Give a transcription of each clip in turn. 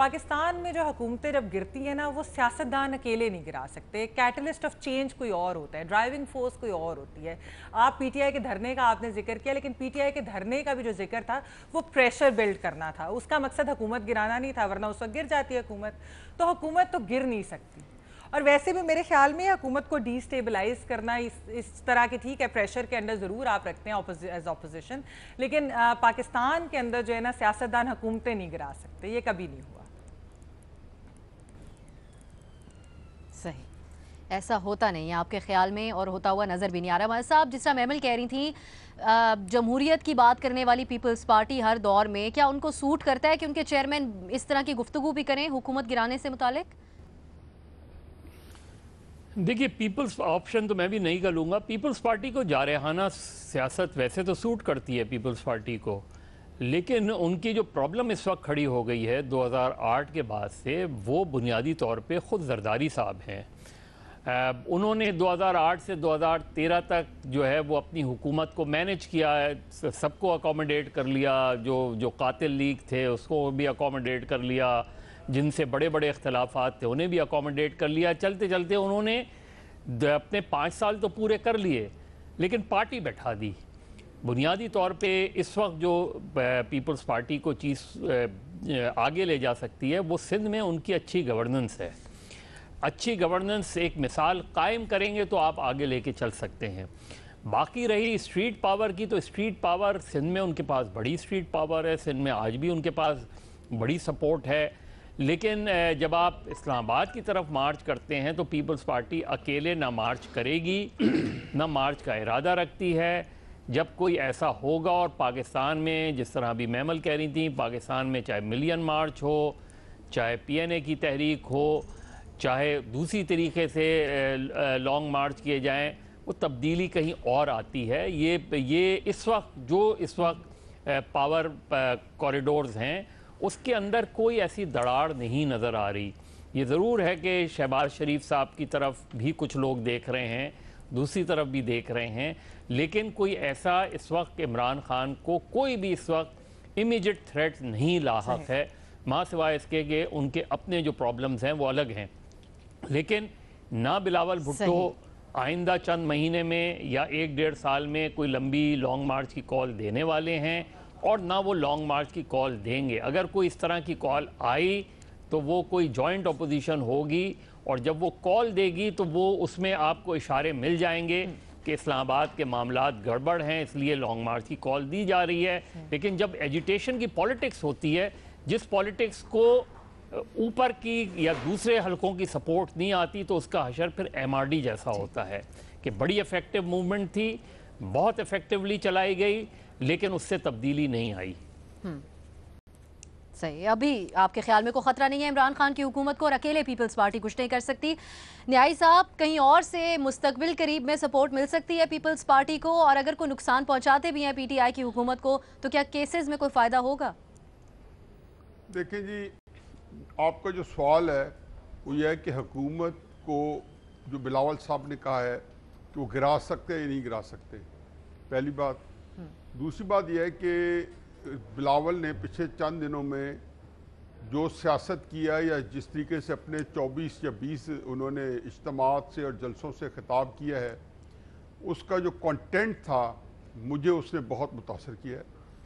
پاکستان میں جو حکومتیں جب گرتی ہیں نا وہ سیاستدان اکیلے نہیں گرا سکتے، کیٹلسٹ آف چینج کوئی اور ہوتا ہے، ڈرائیونگ فورس کوئی اور ہوتی ہے. آپ پی ٹی آئی کے دھرنے کا آپ نے ذکر کیا، لیکن پی ٹی آئی کے دھرنے کا بھی جو ذکر تھا وہ پریشر بلڈ کرنا تھا، اس کا مقصد حکومت گرانا نہیں تھا، ورنہ اس وقت گر جاتی حکومت. تو حکومت تو گر نہیں سکتی. اور ویسے بھی میرے خیال میں حکومت کو ڈی سٹیبلائز کرنا اس طرح کے ٹھیک ہے پریشر کے انڈر ضرور آپ رکھتے ہیں ایز اپوزیشن، لیکن پاکستان کے اندر جو ہے نا سیاستدان حکومتیں نہیں گرا سکتے، یہ کبھی نہیں ہوا. صحیح، ایسا ہوتا نہیں ہے آپ کے خیال میں اور ہوتا ہوا نظر بھی نہیں آ رہا. مہر صاحب، جس طرح میمل کہہ رہی تھیں جمہوریت کی بات کرنے والی پیپلز پارٹی ہر دور میں، کیا ان کو سوٹ کرتا ہے کہ ان کے چیئرمین اس طرح کی گفتگو بھی کریں حکومت گرانے سے متعلق؟ دیکھیے، پیپلز آپشن تو میں بھی نہیں کروں گا. پیپلز پارٹی کو جارحانہ سیاست ویسے تو سوٹ کرتی ہے پیپلز پارٹی کو، لیکن ان کی جو پرابلم اس وقت کھڑی ہو گئی ہے 2008 کے بعد سے، وہ بنیادی طور پہ خود زرداری صاحب ہیں. انہوں نے 2008 سے 2013 تک جو ہے وہ اپنی حکومت کو مینیج کیا ہے، سب کو اکوموڈیٹ کر لیا، جو قاتل لیگ تھے اس کو بھی اکوموڈیٹ کر لیا، جن سے بڑے بڑے اختلافات تھے انہیں بھی اکوموڈیٹ کر لیا. چلتے چلتے انہوں نے اپنے 5 سال تو پورے کر لیے، لیکن پارٹی بیٹھا دی. بنیادی طور پہ اس وقت جو پیپلز پارٹی کو چیز آگے لے جا سکتی ہے وہ سندھ میں ان کی اچھی گورننس ہے. اچھی گورننس ایک مثال قائم کریں گے تو آپ آگے لے کے چل سکتے ہیں. باقی رہی اسٹریٹ پاور کی، تو اسٹریٹ پاور سندھ میں ان کے پاس بڑی اسٹریٹ پاور ہے، سندھ میں آج بھی ان کے پاس بڑی سپورٹ ہے. لیکن جب آپ اسلام آباد کی طرف مارچ کرتے ہیں تو پیپلز پارٹی اکیلے نہ مارچ کرے گی، نہ مارچ کا ارادہ رکھتی ہے. جب کوئی ایسا ہوگا، اور پاکستان میں جس طرح ابھی میمل کہہ رہی تھیں، پاکستان میں چاہے ملین مارچ ہو، چاہے پی این اے کی تحریک ہو، چاہے دوسری طریقے سے لانگ مارچ کیے جائیں، وہ تبدیلی کہیں اور آتی ہے. یہ اس وقت پاور کوریڈورز ہیں اس کے اندر کوئی ایسی دراڑ نہیں نظر آ رہی. یہ ضرور ہے کہ شہباز شریف صاحب کی طرف بھی کچھ لوگ دیکھ رہے ہیں، دوسری طرف بھی دیکھ رہے ہیں، لیکن کوئی ایسا اس وقت عمران خان کو کوئی بھی اس وقت امیجیٹ تھریٹ نہیں لاحق ہے، ماں سوائے اس کے کہ ان کے اپنے جو پرابلمز ہیں وہ الگ ہیں. لیکن نہ بلاول بھٹو آئندہ چند مہینے میں یا 1-1.5 سال میں کوئی لمبی لانگ مارچ کی کال دینے والے ہیں، اور نہ وہ لانگ مارچ کی کال دیں گے. اگر کوئی اس طرح کی کال آئی تو وہ کوئی جوائنٹ اپوزیشن ہوگی، اور جب وہ کال دے گی تو وہ اس میں آپ کو اشارے مل جائیں گے کہ اسلام آباد کے معاملات گڑبڑ ہیں، اس لیے لانگ مارچ کی کال دی جا رہی ہے. لیکن جب ایجیٹیشن کی پالیٹکس ہوتی ہے، جس پالیٹکس کو اوپر کی یا دوسرے حلقوں کی سپورٹ نہیں آتی، تو اس کا حشر پھر ایم آر ڈی جیسا ہوتا ہے کہ بڑی ایفیکٹو موومنٹ تھی، بہت ایفیکٹولی چلائی گئی، لیکن اس سے تبدیلی نہیں آئی. صحیح. ابھی آپ کے خیال میں کوئی خطرہ نہیں ہے عمران خان کی حکومت کو، اور اکیلے پیپلز پارٹی کچھ نہیں کر سکتی؟ نیائی صاحب، کہیں اور سے مستقبل قریب میں سپورٹ مل سکتی ہے پیپلز پارٹی کو، اور اگر کوئی نقصان پہنچاتے بھی ہیں پی ٹی آئی کی حکومت کو تو کیا کیسز میں کوئی فائدہ ہوگا؟ دیکھیں جی، آپ کا جو سوال ہے وہ یہ ہے کہ حکومت کو جو بلاول صاحب نے کہا ہے کہ وہ گرا سکتے یا نہیں گرا سکتے، پہلی بات. دوسری بات یہ ہے کہ بلاول نے پچھلے چند دنوں میں جو سیاست کیا یا جس طریقے سے اپنے 24 یا 20 انہوں نے اجتماعات سے اور جلسوں سے خطاب کیا ہے، اس کا جو کنٹینٹ تھا مجھے اس نے بہت متاثر کیا ہے.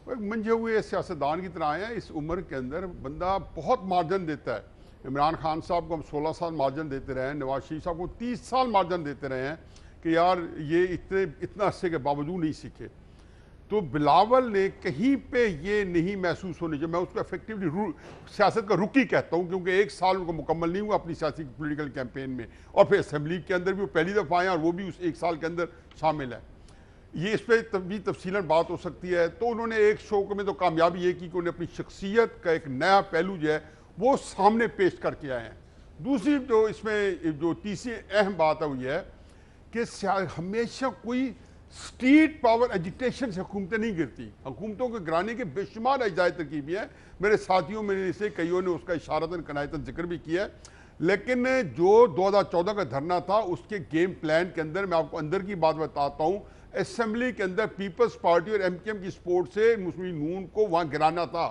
وہ ایک منجھے ہوئے سیاستدان کی طرح آئے ہیں. اس عمر کے اندر بندہ بہت مارجن دیتا ہے. عمران خان صاحب کو ہم 16 سال مارجن دیتے رہے ہیں، نواز شریف صاحب کو 30 سال مارجن دیتے رہے ہیں کہ یار یہ اتنا عرصے کے باوجود نہیں سیکھے. تو بلاول نے کہیں پہ یہ نہیں محسوس ہونے چاہیے. میں اس کو ایفیکٹولی سیاست کا رکی کہتا ہوں، کیونکہ 1 سال ان کو مکمل نہیں ہوا اپنی سیاسی پولیٹیکل کیمپین میں، اور پھر اسمبلی کے اندر بھی وہ پہلی دفعہ آئے اور وہ بھی اس 1 سال کے اندر شامل ہے. یہ اس پہ بھی تفصیلاً بات ہو سکتی ہے. تو انہوں نے ایک شو میں تو کامیابی یہ کی کہ انہوں نے اپنی شخصیت کا ایک نیا پہلو جو ہے وہ سامنے پیش کر کے آئے ہیں. دوسری جو اس میں جو تیسری اہم بات ہے وہ یہ ہے کہ ہمیشہ کوئی اسٹریٹ پاور ایجیٹیشن سے حکومتیں نہیں گرتی. حکومتوں کے گرانے کے بے شمار اجزائے ترکیبیں ہیں. میرے ساتھیوں میں سے کئیوں نے اس کا اشارتاً کنایتاً ذکر بھی کیا ہے. لیکن جو 2014 کا دھرنا تھا اس کے گیم پلان کے اندر میں آپ کو اندر کی بات بتاتا ہوں. اسمبلی کے اندر پیپلز پارٹی اور ایم کیو ایم کی سپورٹ سے مسلم نون کو وہاں گرانا تھا.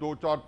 2, 4,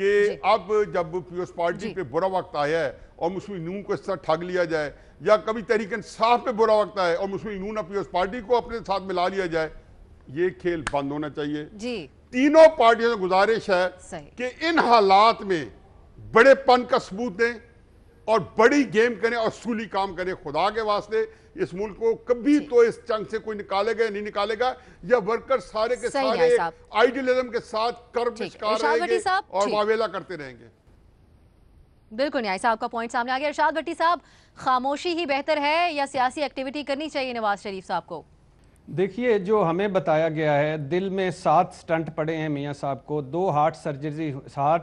کہ اب جب پیپلز پارٹی پہ برا وقت آیا ہے اور مسلم نون کو اس طرح ٹھگ لیا جائے، یا کبھی تحریک انصاف پہ برا وقت آئے اور مسلم نون اور پیپلز پارٹی کو اپنے ساتھ ملا لیا جائے، یہ کھیل بند ہونا چاہیے. تینوں پارٹیوں سے گزارش ہے کہ ان حالات میں بڑے پن کا ثبوت دیں اور بڑی گیم کریں اور اصولی کام کریں. خدا کے واسطے اس ملک کو کبھی تو اس جنگ سے کوئی نکالے گا نہیں نکالے گا، یا ورکر سارے کے سارے آئیڈیلزم کے ساتھ کرب شکار رہیں گے اور واویلا کرتے رہیں گے. بالکل نیائی صاحب کا پوائنٹ سامنے آ گیا. ارشاد بھٹی صاحب، خاموشی ہی بہتر ہے یا سیاسی ایکٹیویٹی کرنی چاہیے نواز شریف صاحب کو؟ دیکھیے، جو ہمیں بتایا گیا ہے، دل میں 7 سٹنٹ پڑے ہیں میاں صاحب کو، 2 ہارٹ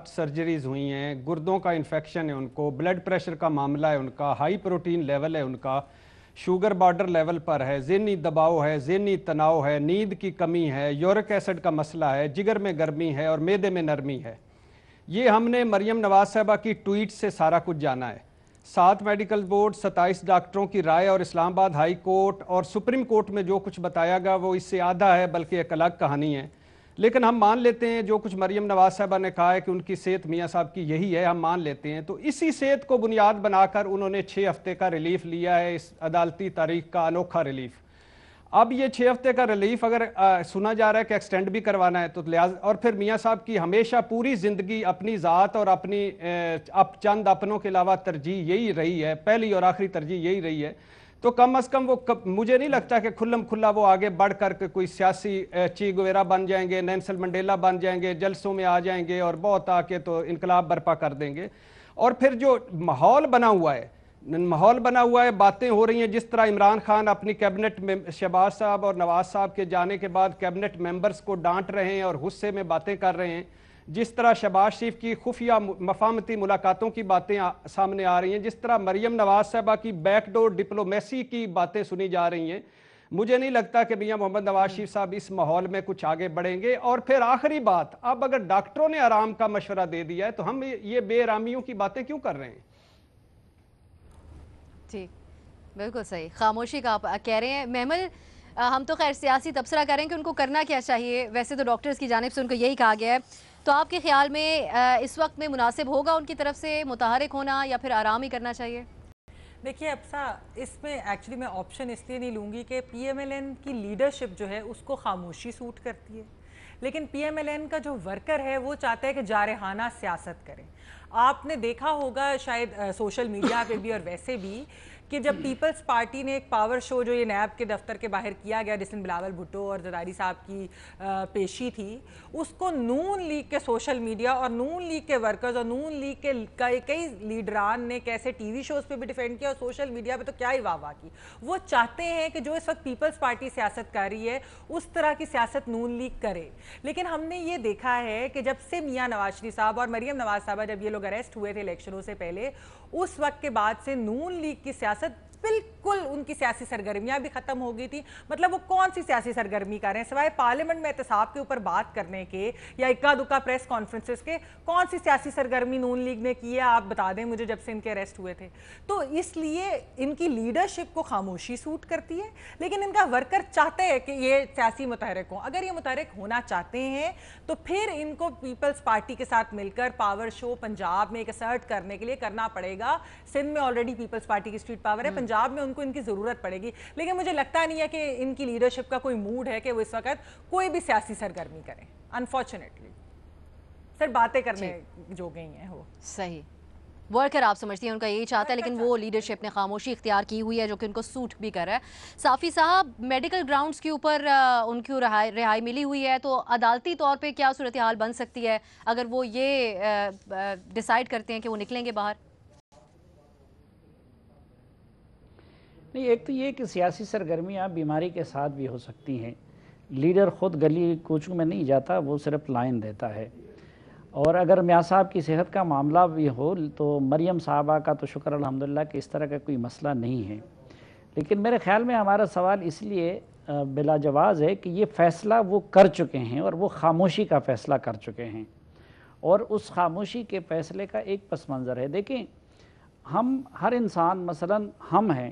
سرجریز ہوئی ہیں، گردوں کا انفیکشن ہے ان کو، بلڈ پریشر کا معاملہ ہے ان کا، ہائی پروٹین لیول ہے ان کا، شوگر بارڈر لیول پر ہے، ذہنی دباؤ ہے، ذہنی تناؤ ہے، نیند کی کمی ہے، یورک ایسڈ کا مسئلہ ہے، جگر میں گرمی ہے اور معدے میں نرمی ہے. یہ ہم نے مریم نواز صاحبہ کی ٹویٹ سے سارا کچھ جانا ہے. 7 میڈیکل بورڈ، 27 ڈاکٹروں کی رائے اور اسلام آباد ہائی کورٹ اور سپریم کورٹ میں جو کچھ بتایا گیا وہ اس سے آدھا ہے، بلکہ ایک الگ کہانی ہے. لیکن ہم مان لیتے ہیں جو کچھ مریم نواز صاحبہ نے کہا ہے کہ ان کی صحت میاں صاحب کی یہی ہے، ہم مان لیتے ہیں. تو اسی صحت کو بنیاد بنا کر انہوں نے 6 ہفتے کا ریلیف لیا ہے، اس عدالتی تاریخ کا انوکھا ریلیف. اب یہ 6 ہفتے کا ریلیف اگر سنا جا رہا ہے کہ ایکسٹینڈ بھی کروانا ہے تو لہٰذا، اور پھر میاں صاحب کی ہمیشہ پوری زندگی اپنی ذات اور اپنی چند اپنوں کے علاوہ ترجیح یہی رہی ہے، پہلی اور آخری ترجیح یہی رہی ہے. تو کم از کم وہ مجھے نہیں لگتا کہ کھلم کھلا وہ آگے بڑھ کر کے کوئی سیاسی چی گویرا بن جائیں گے، نیلسن منڈیلا بن جائیں گے، جلسوں میں آ جائیں گے اور بہت آ کے تو انقلاب برپا کر دیں گے. اور پھر جو ماحول بنا ہوا ہے، باتیں ہو رہی ہیں، جس طرح عمران خان اپنی کیبنٹ میں شہباز صاحب اور نواز صاحب کے جانے کے بعد کیبنٹ ممبرز کو ڈانٹ رہے ہیں اور غصے میں باتیں کر رہے ہیں، جس طرح شہباز شریف کی خفیہ مفاہمتی ملاقاتوں کی باتیں سامنے آ رہی ہیں، جس طرح مریم نواز صاحبہ کی بیک ڈور ڈپلومیسی کی باتیں سنی جا رہی ہیں، مجھے نہیں لگتا کہ میاں محمد نواز شریف صاحب اس ماحول میں کچھ آگے بڑھیں گے. اور پھر آخری بات، اب اگر ڈاکٹروں نے آرام کا مشورہ دے دیا ہے تو ہم یہ بے آرامیوں کی باتیں کیوں کر رہے ہیں؟ ٹھیک، بالکل صحیح. خاموشی کا آپ کہہ رہے ہیں. محمل، ہم تو خیر سیاسی تبصرہ کریں کہ ان کو کرنا کیا چاہیے. ویسے تو ڈاکٹرز کی جانب سے ان کو یہی کہا گیا ہے. تو آپ کے خیال میں اس وقت میں مناسب ہوگا ان کی طرف سے متحرک ہونا یا پھر آرام ہی کرنا چاہیے؟ دیکھیے ابسا، اس میں ایکچولی میں آپشن اس لیے نہیں لوں گی کہ پی ایم ایل این کی لیڈرشپ جو ہے اس کو خاموشی سوٹ کرتی ہے، لیکن پی ایم ایل این کا جو ورکر ہے وہ چاہتا ہے کہ جارحانہ سیاست کریں. آپ نے دیکھا ہوگا شاید سوشل میڈیا پہ بھی اور ویسے بھی کہ جب پیپلز پارٹی نے ایک پاور شو جو یہ نیب کے دفتر کے باہر کیا گیا جس میں بلاول بھٹو اور زرداری صاحب کی پیشی تھی، اس کو نون لیگ کے سوشل میڈیا اور نون لیگ کے ورکرز اور نون لیگ کے کئی لیڈران نے کیسے ٹی وی شوز پہ بھی ڈیفینڈ کیا اور سوشل میڈیا پہ تو کیا ہی واہ واہ کی. وہ چاہتے ہیں کہ جو اس وقت پیپلز پارٹی سیاست کر رہی ہے اس طرح کی سیاست نون لیگ کرے. لیکن ہم نے یہ دیکھا ہے کہ جب سے میاں نواز شریف صاحب اور مریم نواز صاحبہ جب یہ لوگ اریسٹ ہوئے تھے الیکشنوں سے پہلے، اس وقت کے بعد سے نون لیگ کی سیاست بالکل ان کی سیاسی سرگرمیاں بھی ختم ہو گئی تھی. مطلب وہ کون سی سیاسی سرگرمی کر رہے ہیں سوائے پارلیمنٹ میں احتساب کے اوپر بات کرنے کے یا اکا دکا پریس کانفرنسز کے؟ کون سی سیاسی سرگرمی نون لیگ نے کی ہے آپ بتا دیں مجھے جب سے ان کے اریسٹ ہوئے تھے؟ تو اس لیے ان کی لیڈرشپ کو خاموشی سوٹ کرتی ہے، لیکن ان کا ورکر چاہتے ہیں کہ یہ سیاسی متحرک ہوں. اگر یہ متحرک ہونا چاہتے ہیں تو پھر ان کو پیپلز پارٹی کے ساتھ مل کر پاور شو پنجاب میں ایک اسرٹ کرنے کے لیے کرنا پڑے گا. سندھ میں آلریڈی پیپلز پارٹی کی اسٹریٹ پاور ہے، پنجاب میں ان کو ان کی ضرورت پڑے گی. لیکن مجھے لگتا نہیں ہے کہ ان کی لیڈرشپ کا کوئی موڈ ہے کہ وہ اس وقت کوئی بھی سیاسی سرگرمی کریں. انفارچونیٹلی سر باتیں کرنے جو گئی ہیں وہ صحیح. ورکر آپ سمجھتی ہیں ان کا یہی چاہتا ہے، لیکن وہ لیڈرشپ نے خاموشی اختیار کی ہوئی ہے جو کہ ان کو سوٹ بھی کر رہا ہے. صافی صاحب، میڈیکل گراؤنڈز کے اوپر ان کی رہائی ملی ہوئی ہے، تو عدالتی طور پہ کیا صورتحال بن سکتی ہے اگر وہ یہ ڈیسائیڈ کرتے ہیں کہ وہ نکلیں گے باہر؟ نہیں، ایک تو یہ کہ سیاسی سرگرمیاں بیماری کے ساتھ بھی ہو سکتی ہیں. لیڈر خود گلی کوچوں میں نہیں جاتا، وہ صرف لائن دیتا ہے. اور اگر میاں صاحب کی صحت کا معاملہ بھی ہو تو مریم صاحبہ کا تو شکر الحمدللہ کہ اس طرح کا کوئی مسئلہ نہیں ہے. لیکن میرے خیال میں ہمارا سوال اس لیے بلا جواز ہے کہ یہ فیصلہ وہ کر چکے ہیں اور وہ خاموشی کا فیصلہ کر چکے ہیں، اور اس خاموشی کے فیصلے کا ایک پس منظر ہے. دیکھیں، ہم ہر انسان مثلاً ہم ہیں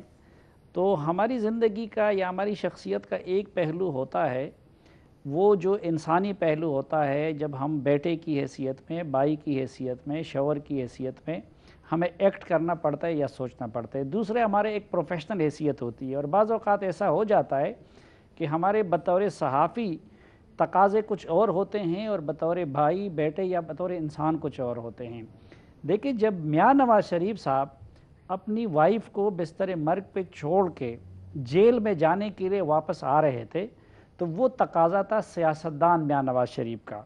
تو ہماری زندگی کا یا ہماری شخصیت کا ایک پہلو ہوتا ہے وہ جو انسانی پہلو ہوتا ہے، جب ہم بیٹے کی حیثیت میں، بھائی کی حیثیت میں، شوہر کی حیثیت میں ہمیں ایکٹ کرنا پڑتا ہے یا سوچنا پڑتا ہے. دوسرے ہمارے ایک پروفیشنل حیثیت ہوتی ہے، اور بعض اوقات ایسا ہو جاتا ہے کہ ہمارے بطور صحافی تقاضے کچھ اور ہوتے ہیں اور بطور بھائی، بیٹے یا بطور انسان کچھ اور ہوتے ہیں. دیکھیں، جب میاں نواز شریف صاحب اپنی وائف کو بستر مرگ پہ چھوڑ کے جیل میں جانے کے لیے واپس آ رہے تھے تو وہ تقاضا تھا سیاستدان میاں نواز شریف کا.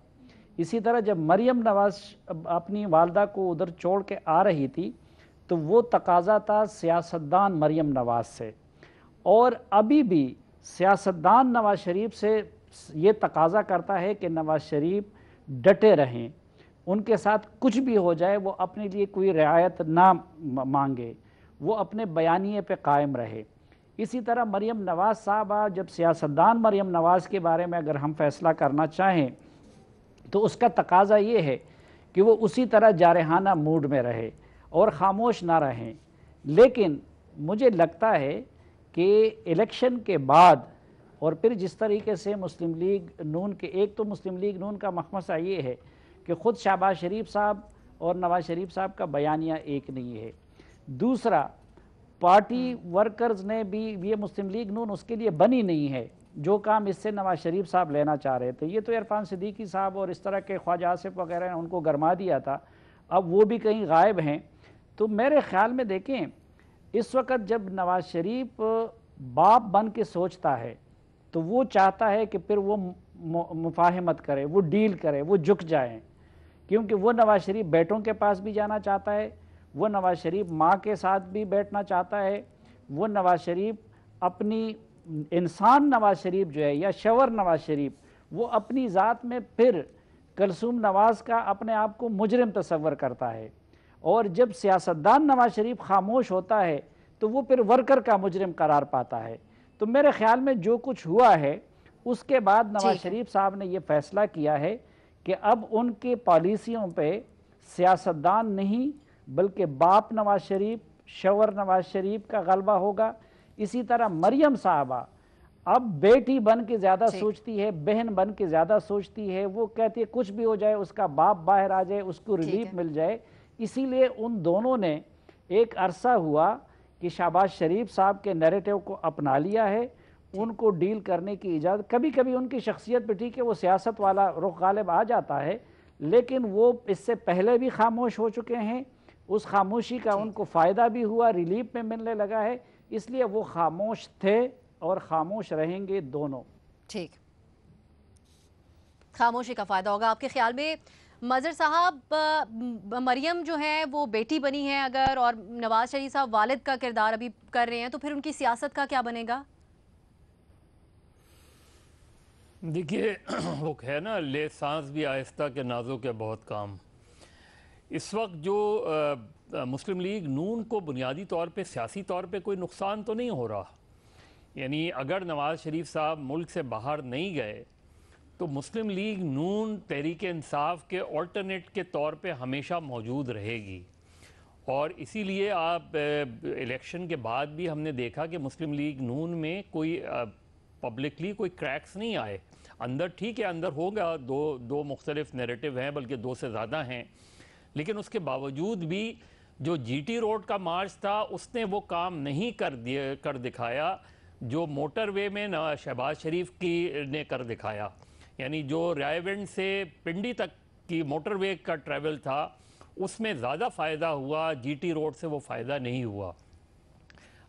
اسی طرح جب مریم نواز اپنی والدہ کو ادھر چھوڑ کے آ رہی تھی تو وہ تقاضا تھا سیاستدان مریم نواز سے. اور ابھی بھی سیاستدان نواز شریف سے یہ تقاضا کرتا ہے کہ نواز شریف ڈٹے رہیں، ان کے ساتھ کچھ بھی ہو جائے وہ اپنے لیے کوئی رعایت نہ مانگے، وہ اپنے بیانیے پہ قائم رہے. اسی طرح مریم نواز صاحبہ، جب سیاستدان مریم نواز کے بارے میں اگر ہم فیصلہ کرنا چاہیں تو اس کا تقاضا یہ ہے کہ وہ اسی طرح جارحانہ موڈ میں رہے اور خاموش نہ رہیں. لیکن مجھے لگتا ہے کہ الیکشن کے بعد اور پھر جس طریقے سے مسلم لیگ نون کے، ایک تو مسلم لیگ نون کا مخمصہ یہ ہے کہ خود شہباز شریف صاحب اور نواز شریف صاحب کا بیانیہ ایک نہیں ہے. دوسرا، پارٹی ورکرز نے بھی، یہ مسلم لیگ نون اس کے لیے بنی نہیں ہے جو کام اس سے نواز شریف صاحب لینا چاہ رہے تھے. یہ تو عرفان صدیقی صاحب اور اس طرح کے خواجہ آصف وغیرہ نے ان کو گرما دیا تھا، اب وہ بھی کہیں غائب ہیں. تو میرے خیال میں دیکھیں، اس وقت جب نواز شریف باپ بن کے سوچتا ہے تو وہ چاہتا ہے کہ پھر وہ مفاہمت کرے، وہ ڈیل کرے، وہ جھک جائیں، کیونکہ وہ نواز شریف بیٹوں کے پاس بھی جانا چاہتا ہے، وہ نواز شریف ماں کے ساتھ بھی بیٹھنا چاہتا ہے، وہ نواز شریف اپنی انسان نواز شریف جو ہے یا شوہر نواز شریف، وہ اپنی ذات میں پھر کلثوم نواز کا اپنے آپ کو مجرم تصور کرتا ہے. اور جب سیاستدان نواز شریف خاموش ہوتا ہے تو وہ پھر ورکر کا مجرم قرار پاتا ہے. تو میرے خیال میں جو کچھ ہوا ہے اس کے بعد نواز شریف صاحب نے یہ فیصلہ کیا ہے کہ اب ان کے پالیسیوں پہ سیاستدان نہیں بلکہ باپ نواز شریف، شوہر نواز شریف کا غلبہ ہوگا. اسی طرح مریم صاحبہ اب بیٹی بن کے زیادہ سوچتی ہے، بہن بن کے زیادہ سوچتی ہے، وہ کہتی ہے کچھ بھی ہو جائے اس کا باپ باہر آ جائے، اس کو ریلیف مل جائے. اسی لیے ان دونوں نے ایک عرصہ ہوا کہ شہباز شریف صاحب کے نیریٹو کو اپنا لیا ہے، ان کو ڈیل کرنے کی اجازت. کبھی کبھی ان کی شخصیت پہ ٹھیک ہے وہ سیاست والا رخ غالب آ جاتا ہے، لیکن وہ اس سے پہلے بھی خاموش ہو چکے ہیں. اس خاموشی کا ان کو فائدہ بھی ہوا، ریلیف میں ملنے لگا ہے، اس لیے وہ خاموش تھے اور خاموش رہیں گے دونوں. ٹھیک، خاموشی کا فائدہ ہوگا. آپ کے خیال میں مظہر صاحب، مریم جو ہے وہ بیٹی بنی ہے اگر، اور نواز شریف صاحب والد کا کردار ابھی کر رہے ہیں، تو پھر ان کی سیاست کا کیا بنے گا؟ دیکھیے، وہ ہے نا، لے سانس بھی آہستہ کہ نازوں کے بہت کام. اس وقت جو مسلم لیگ نون کو بنیادی طور پہ سیاسی طور پہ کوئی نقصان تو نہیں ہو رہا. یعنی اگر نواز شریف صاحب ملک سے باہر نہیں گئے تو مسلم لیگ نون تحریک انصاف کے آلٹرنیٹ کے طور پہ ہمیشہ موجود رہے گی. اور اسی لیے آپ الیکشن کے بعد بھی ہم نے دیکھا کہ مسلم لیگ نون میں کوئی پبلکلی کوئی کریکس نہیں آئے. اندر ٹھیک ہے، اندر ہوگا، دو مختلف نیریٹو ہیں، بلکہ 2 سے زیادہ ہیں، لیکن اس کے باوجود بھی جو جی ٹی روڈ کا مارچ تھا اس نے وہ کام نہیں کر دکھایا جو موٹر وے میں شہباز شریف کی نے کر دکھایا. یعنی جو رائے ونڈ سے پنڈی تک کی موٹر وے کا ٹریول تھا اس میں زیادہ فائدہ ہوا، جی ٹی روڈ سے وہ فائدہ نہیں ہوا.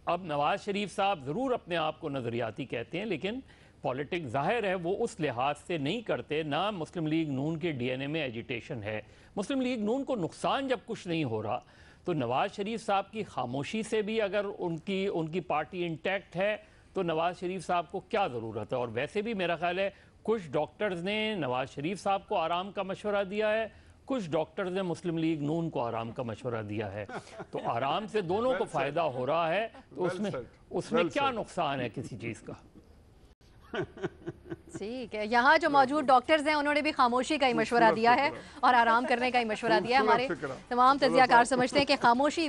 اب نواز شریف صاحب ضرور اپنے آپ کو نظریاتی کہتے ہیں، لیکن پولیٹکس ظاہر ہے وہ اس لحاظ سے نہیں کرتے. نہ مسلم لیگ نون کے ڈی این اے میں ایجیٹیشن ہے. مسلم لیگ نون کو نقصان جب کچھ نہیں ہو رہا تو نواز شریف صاحب کی خاموشی سے بھی اگر ان کی پارٹی انٹیکٹ ہے تو نواز شریف صاحب کو کیا ضرورت ہے. اور ویسے بھی میرا خیال ہے کچھ ڈاکٹرز نے نواز شریف صاحب کو آرام کا مشورہ دیا ہے، کچھ ڈاکٹرز نے مسلم لیگ نون کو آرام کا مشورہ دیا ہے. تو آرام سے دونوں کو فائدہ ہو رہا ہے، تو اس میں کیا نقصان ہے کسی چیز کا. ٹھیک ہے، یہاں جو موجود ڈاکٹرز ہیں انہوں نے بھی خاموشی کا ہی مشورہ دیا ہے اور آرام کرنے کا ہی مشورہ دیا ہے. ہمارے تمام تجزیہ کار سمجھتے ہیں کہ خاموشی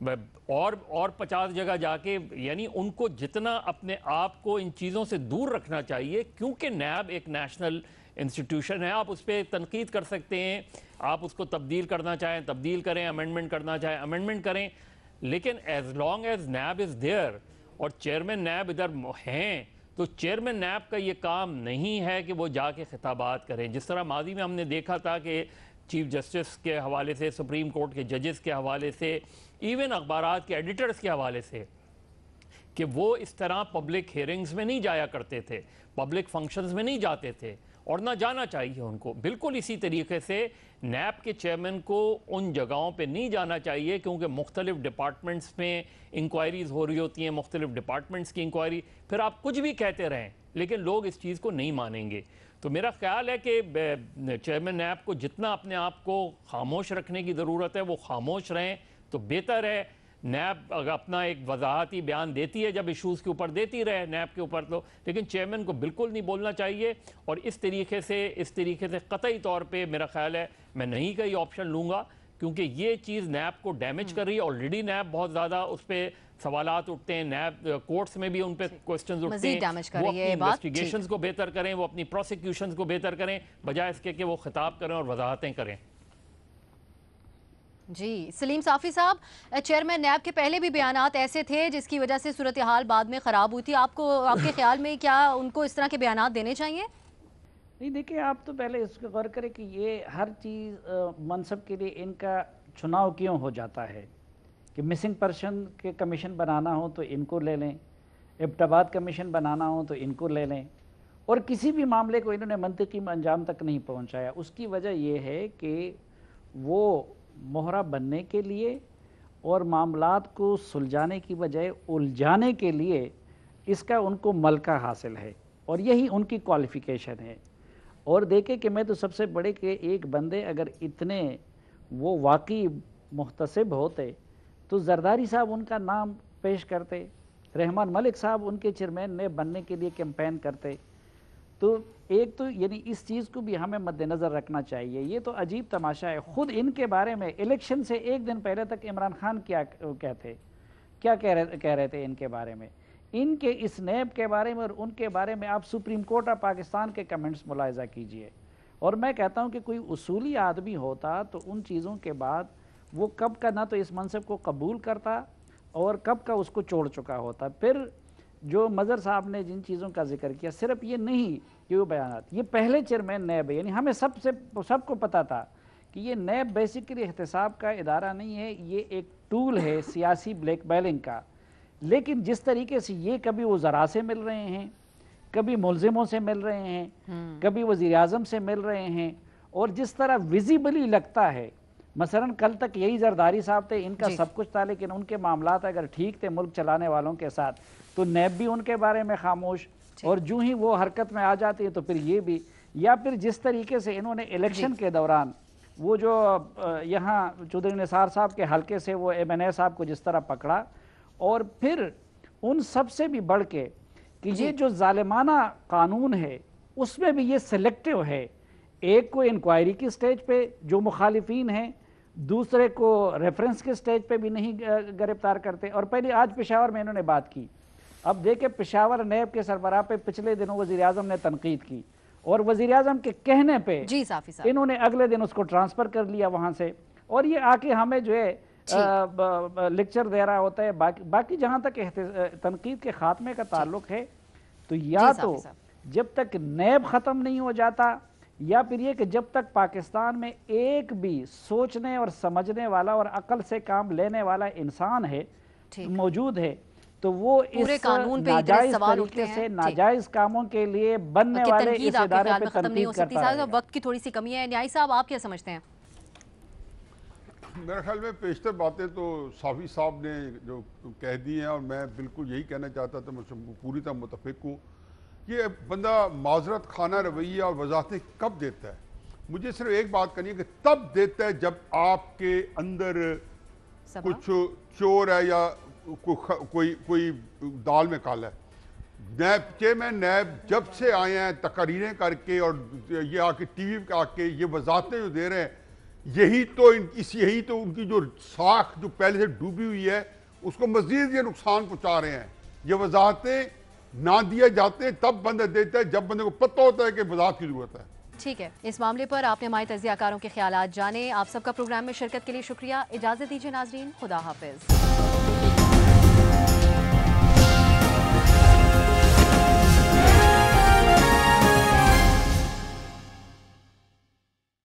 اور 50 جگہ جا کے، یعنی ان کو جتنا اپنے آپ کو ان چیزوں سے دور رکھنا چاہیے، کیونکہ نیب ایک نیشنل انسٹیٹیوشن ہے. آپ اس پہ تنقید کر سکتے ہیں، آپ اس کو تبدیل کرنا چاہیں تبدیل کریں، امینڈمنٹ کرنا چاہیں امینڈمنٹ کریں، لیکن as long as NAB is there اور چیئرمین نیب ادھر ہیں، تو چیئرمین نیب کا یہ کام نہیں ہے کہ وہ جا کے خطابات کریں. جس طرح ماضی میں ہم نے دیکھا تھا کہ چیف جسٹس کے حوالے سے، سپریم کورٹ کے ججز کے حوالے سے، ایون اخبارات کے ایڈیٹرز کے حوالے سے، کہ وہ اس طرح پبلک ہیئرنگز میں نہیں جایا کرتے تھے، پبلک فنکشنز میں نہیں جاتے تھے، اور نہ جانا چاہیے ان کو. بالکل اسی طریقے سے نیب کے چیئرمین کو ان جگہوں پہ نہیں جانا چاہیے، کیونکہ مختلف ڈپارٹمنٹس میں انکوائریز ہو رہی ہوتی ہیں، مختلف ڈپارٹمنٹس کی انکوائری، پھر آپ کچھ بھی کہتے رہیں لیکن لوگ اس چیز کو نہیں مانیں گے. تو میرا خیال ہے کہ چیئرمین نیب کو جتنا اپنے آپ کو خاموش رکھنے کی ضرورت ہے وہ خاموش رہیں تو بہتر ہے. نیب اگر اپنا ایک وضاحتی بیان دیتی ہے جب ایشوز کے اوپر دیتی رہے نیب کے اوپر، تو لیکن چیئرمین کو بالکل نہیں بولنا چاہیے. اور اس طریقے سے قطعی طور پہ میرا خیال ہے میں نہیں کا یہ آپشن لوں گا، کیونکہ یہ چیز نیب کو ڈیمیج کر رہی ہے. آلریڈی نیب بہت زیادہ اس پہ سوالات اٹھتے ہیں، نیب کورٹس میں بھی ان پہ کوسچنز اٹھتے ہیں. وہ اپنی انویسٹیگیشنز کو بہتر کریں، وہ اپنی پروسیکیوشنز کو بہتر کریں، بجائے اس کے کہ وہ خطاب کریں اور وضاحتیں کریں. جی سلیم صافی صاحب، چیئرمین نیب کے پہلے بھی بیانات ایسے تھے جس کی وجہ سے صورتحال بعد میں خراب ہوئی تھی. آپ کے خیال میں کیا ان کو اس طرح کے بیانات دینے چاہیے؟ نہیں دیکھیں، آپ تو پہلے اس کو غور کریں کہ یہ ہر چیز منصب کے لیے ان کا چناؤ کیوں ہو جاتا ہے. کہ مسنگ پرسن کے کمیشن بنانا ہو تو ان کو لے لیں، ابتباد کمیشن بنانا ہو تو ان کو لے لیں، اور کسی بھی معاملے کو انہوں نے منطقی انجام تک نہیں پہنچایا. اس کی وجہ یہ ہے کہ وہ مہرہ بننے کے لیے اور معاملات کو سلجھانے کی بجائے الجھانے کے لیے اس کا ان کو ملکہ حاصل ہے، اور یہی ان کی کوالیفیکیشن ہے. اور دیکھیں کہ میں تو سب سے بڑے کہ ایک بندے اگر اتنے وہ واقعی محتسب ہوتے تو زرداری صاحب ان کا نام پیش کرتے، رحمان ملک صاحب ان کے چیئرمین نے بننے کے لیے کیمپین کرتے. تو ایک تو یعنی اس چیز کو بھی ہمیں مد نظر رکھنا چاہیے. یہ تو عجیب تماشا ہے. خود ان کے بارے میں الیکشن سے ایک دن پہلے تک عمران خان کیا کہہ رہے تھے ان کے بارے میں، ان کے اس نیب کے بارے میں اور ان کے بارے میں. آپ سپریم کورٹ آف پاکستان کے کمنٹس ملاحظہ کیجئے. اور میں کہتا ہوں کہ کوئی اصولی آدمی ہوتا تو ان چیزوں کے بعد وہ کب کا نہ تو اس منصب کو قبول کرتا اور کب کا اس کو چھوڑ چکا ہوتا. پھر جو مظہر صاحب نے جن چیزوں کا ذکر کیا، صرف یہ نہیں کہ وہ بیانات، یہ پہلے چیئرمین نیب ہے. یعنی ہمیں سب کو پتا تھا کہ یہ نیب بیسیکلی احتساب کا ادارہ نہیں ہے، یہ ایک ٹول ہے سیاسی بلیک میلنگ کا. لیکن جس طریقے سے یہ کبھی وزراء سے مل رہے ہیں، کبھی ملزموں سے مل رہے ہیں، کبھی وزیر اعظم سے مل رہے ہیں، اور جس طرح ویزیبلی لگتا ہے، مثلا کل تک یہی زرداری صاحب تھے، ان کا سب کچھ تھا، لیکن ان کے معاملات اگر ٹھیک تھے ملک چلانے والوں کے ساتھ تو نیب بھی ان کے بارے میں خاموش، اور جو ہی وہ حرکت میں آ جاتی ہے تو پھر یہ بھی. یا پھر جس طریقے سے انہوں نے الیکشن کے دوران وہ جو یہاں چودھری نثار صاحب کے حلقے سے وہ ایم این اے صاحب کو جس طرح پکڑا، اور پھر ان سب سے بھی بڑھ کے کہ یہ جو ظالمانہ قانون ہے اس میں بھی یہ سلیکٹیو ہے. ایک کو انکوائری کی سٹیج پہ جو مخالفین ہیں، دوسرے کو ریفرنس کے سٹیج پہ بھی نہیں گرفتار کرتے. اور پہلے آج پشاور میں انہوں نے بات کی. اب دیکھیں پشاور نیب کے سربراہ پہ پچھلے دنوں وزیر اعظم نے تنقید کی، اور وزیر اعظم کے کہنے پہ انہوں نے اگلے دن اس کو ٹرانسفر کر لیا وہاں سے، اور یہ آ کے ہمیں جو ہے لیکچر دے رہا ہوتا ہے. باقی جہاں تک تنقید کے خاتمے کا تعلق ہے تو یا تو جب تک نیب ختم نہیں ہو جاتا، یا پھر یہ کہ جب تک پاکستان میں ایک بھی سوچنے اور سمجھنے والا اور عقل سے کام لینے والا انسان ہے موجود ہے تو وہ اس ناجائز طریقے سے ناجائز کاموں کے لیے بننے والے اس ادارے پہ تنقید کرتا رہے گا. وقت کی تھوڑی سی کمی ہے. نیائی صاحب آپ کیا سمجھتے ہیں؟ میرے خیال میں پیشتر باتیں تو صافی صاحب نے جو کہہ دی ہیں، اور میں بالکل یہی کہنا چاہتا تھا، میں پوری طرح متفق ہوں. یہ بندہ معذرت خانہ رویہ اور وضاحتیں کب دیتا ہے؟ مجھے صرف ایک بات کرنی ہے کہ تب دیتا ہے جب آپ کے اندر کچھ چور ہے یا کوئی دال میں کالا ہے. نیب چیئرمین نیب جب سے آئے ہیں تقریریں کر کے اور یہ آ کے ٹی وی پہ آ کے یہ وضاحتیں جو دے رہے ہیں یہی تو ان کی جو ساکھ جو پہلے سے ڈوبی ہوئی ہے اس کو مزید یہ نقصان پہنچا رہے ہیں. یہ وضاحتیں نہ دیے جاتے ہیں تب بندہ دیتا ہے جب بندے کو پتہ ہوتا ہے کہ وضاحت کی ضرورت ہے. ٹھیک ہے، اس معاملے پر آپ نے ہمارے تجزیہ کاروں کے خیالات جانے. آپ سب کا پروگرام میں شرکت کے لیے شکریہ. اجازت دیجیے ناظرین، خدا حافظ.